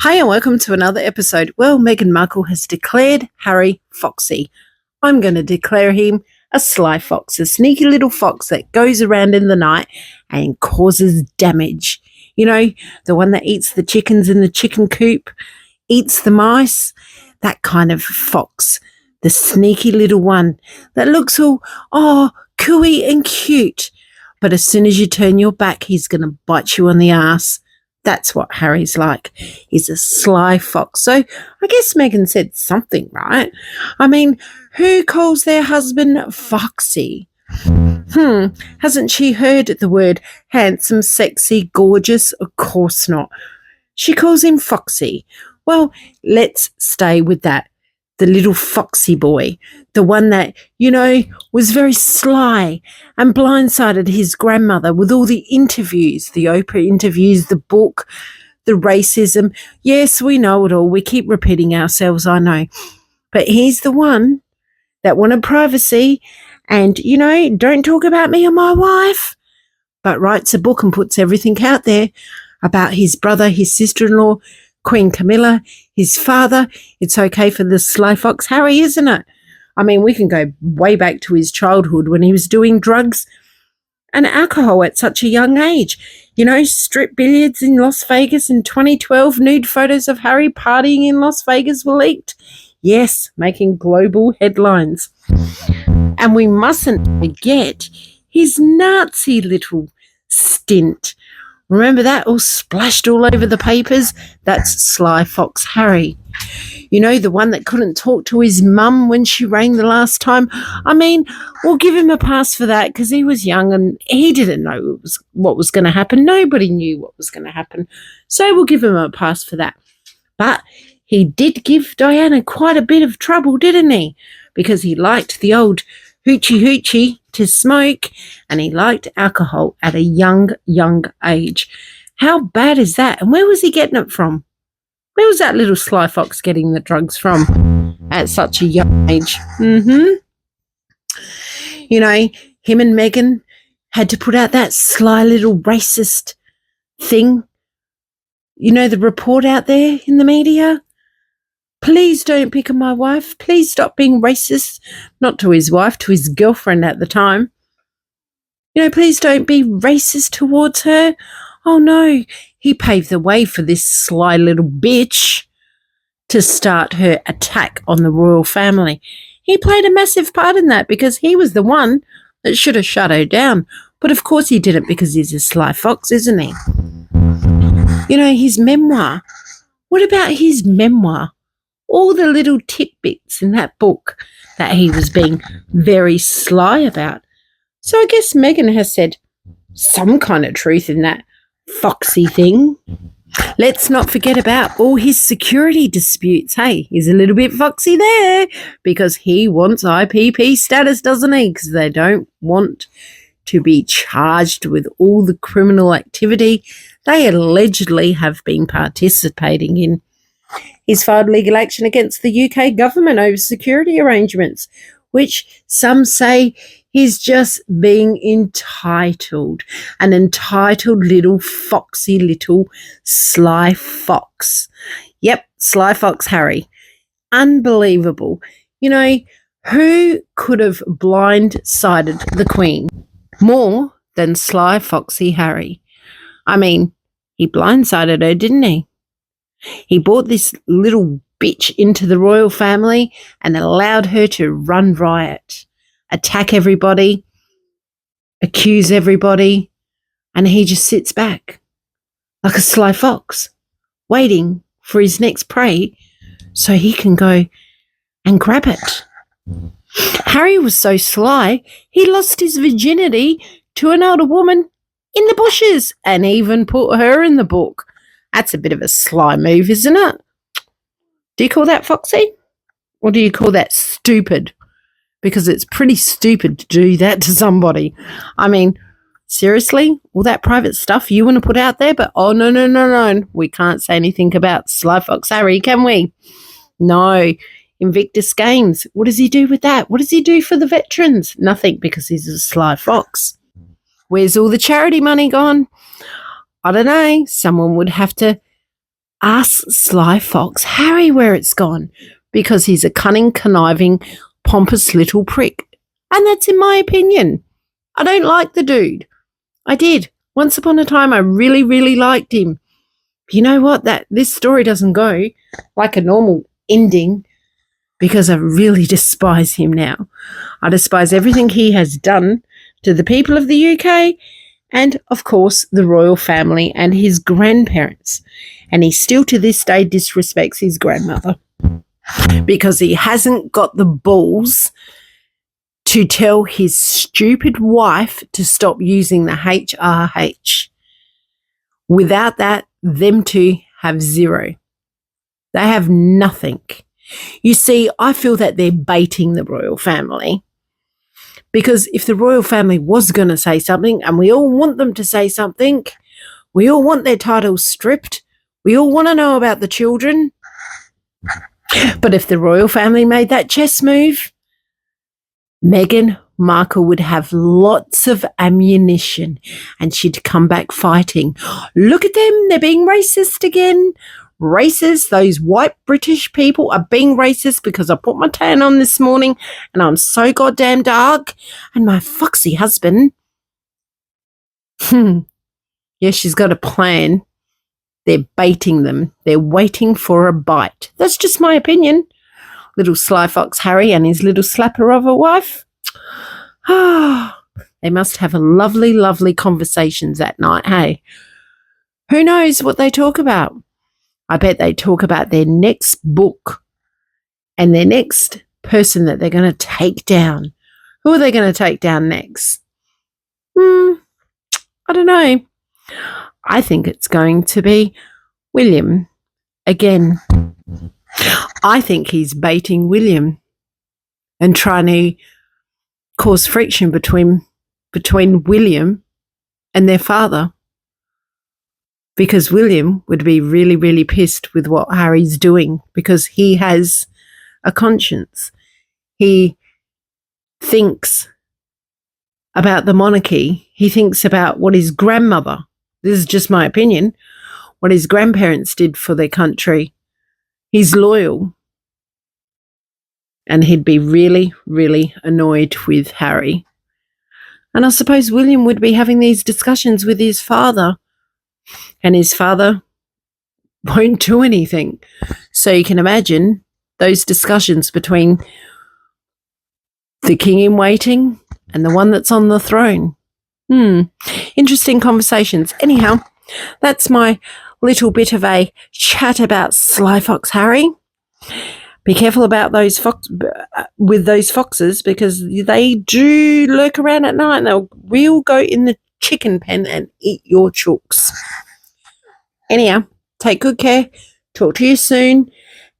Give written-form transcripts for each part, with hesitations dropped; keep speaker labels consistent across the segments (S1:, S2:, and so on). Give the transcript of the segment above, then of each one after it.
S1: Hi and welcome to another episode. Well, Meghan Markle has declared Harry foxy. I'm going to declare him a sly fox, a sneaky little fox that goes around in the night and causes damage. You know, the one that eats the chickens in the chicken coop, eats the mice, that kind of fox. The sneaky little one that looks all, cooey and cute. But as soon as you turn your back, he's going to bite you on the ass. That's what Harry's like. He's a sly fox. So I guess Meghan said something, right? I mean, who calls their husband foxy? Hasn't she heard the word handsome, sexy, gorgeous? Of course not. She calls him foxy. Well, let's stay with that. The little foxy boy, the one that, was very sly and blindsided his grandmother with all the interviews, the Oprah interviews, the book, the racism. Yes, we know it all. We keep repeating ourselves, I know. But he's the one that wanted privacy and, don't talk about me or my wife, but writes a book and puts everything out there about his brother, his sister-in-law, Queen Camilla, his father. It's okay for the sly fox Harry, isn't it? I mean, we can go way back to his childhood when he was doing drugs and alcohol at such a young age. Strip billiards in Las Vegas in 2012, nude photos of Harry partying in Las Vegas were leaked. Yes, making global headlines. And we mustn't forget his Nazi little stint. Remember that? All splashed all over the papers? That's sly fox Harry. The one that couldn't talk to his mum when she rang the last time. I mean, we'll give him a pass for that because he was young and he didn't know what was going to happen. Nobody knew what was going to happen. So we'll give him a pass for that. But he did give Diana quite a bit of trouble, didn't he? Because he liked the old hoochie to smoke and he liked alcohol at a young age. How bad is that? And where was he getting it from? Where was that little sly fox getting the drugs from at such a young age? Him and Meghan had to put out that sly little racist thing. The report out there in the media. Please don't pick on my wife. Please stop being racist. Not to his wife, to his girlfriend at the time. Please don't be racist towards her. Oh, no. He paved the way for this sly little bitch to start her attack on the royal family. He played a massive part in that because he was the one that should have shut her down. But, of course, he didn't because he's a sly fox, isn't he? His memoir. What about his memoir? All the little tidbits in that book that he was being very sly about. So I guess Meghan has said some kind of truth in that foxy thing. Let's not forget about all his security disputes. Hey, he's a little bit foxy there because he wants IPP status, doesn't he? Because they don't want to be charged with all the criminal activity they allegedly have been participating in. He's filed legal action against the UK government over security arrangements, which some say he's just being entitled, an entitled little foxy little sly fox. Yep, sly fox Harry. Unbelievable. Who could have blindsided the Queen more than sly foxy Harry? I mean, he blindsided her, didn't he? He brought this little bitch into the royal family and allowed her to run riot, attack everybody, accuse everybody, and he just sits back like a sly fox, waiting for his next prey so he can go and grab it. Harry was so sly, he lost his virginity to an older woman in the bushes and even put her in the book. That's a bit of a sly move, isn't it? Do you call that foxy? Or do you call that stupid? Because it's pretty stupid to do that to somebody. I mean, seriously? All that private stuff you want to put out there? But, no. We can't say anything about sly fox Harry, can we? No. Invictus Games. What does he do with that? What does he do for the veterans? Nothing, because he's a sly fox. Where's all the charity money gone? I don't know. Someone would have to Ask Sly Fox Harry where it's gone, because he's a cunning, conniving, pompous little prick. And that's in my opinion. I don't like the dude. I did. Once upon a time, I really, really liked him. But you know what? This story doesn't go like a normal ending, because I really despise him now. I despise everything he has done to the people of the UK and, of course, the royal family and his grandparents. And he still to this day disrespects his grandmother because he hasn't got the balls to tell his stupid wife to stop using the HRH. Without that, them two have zero. They have nothing. You see, I feel that they're baiting the royal family, because if the royal family was going to say something, and we all want them to say something, we all want their titles stripped, we all want to know about the children. But if the royal family made that chess move, Meghan Markle would have lots of ammunition and she'd come back fighting. Look at them, they're being racist again. Racist, those white British people are being racist because I put my tan on this morning and I'm so goddamn dark. And my foxy husband, yeah, she's got a plan. They're baiting them. They're waiting for a bite. That's just my opinion. Little Sly Fox Harry and his little slapper of a wife. They must have a lovely, lovely conversations at night, hey? Who knows what they talk about? I bet they talk about their next book and their next person that they're going to take down. Who are they going to take down next? I don't know. I think it's going to be William again. I think he's baiting William and trying to cause friction between William and their father, because William would be really, really pissed with what Harry's doing, because he has a conscience. He thinks about the monarchy. He thinks about what his grandmother, this is just my opinion, what his grandparents did for their country. He's loyal. And he'd be really, really annoyed with Harry. And I suppose William would be having these discussions with his father, and his father won't do anything. So you can imagine those discussions between the king in waiting and the one that's on the throne. Interesting conversations. Anyhow, that's my little bit of a chat about Sly Fox Harry. Be careful about those foxes, because they do lurk around at night and they'll will go in the chicken pen and eat your chooks. Anyhow, take good care. Talk to you soon.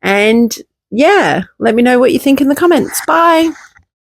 S1: And yeah, let me know what you think in the comments. Bye.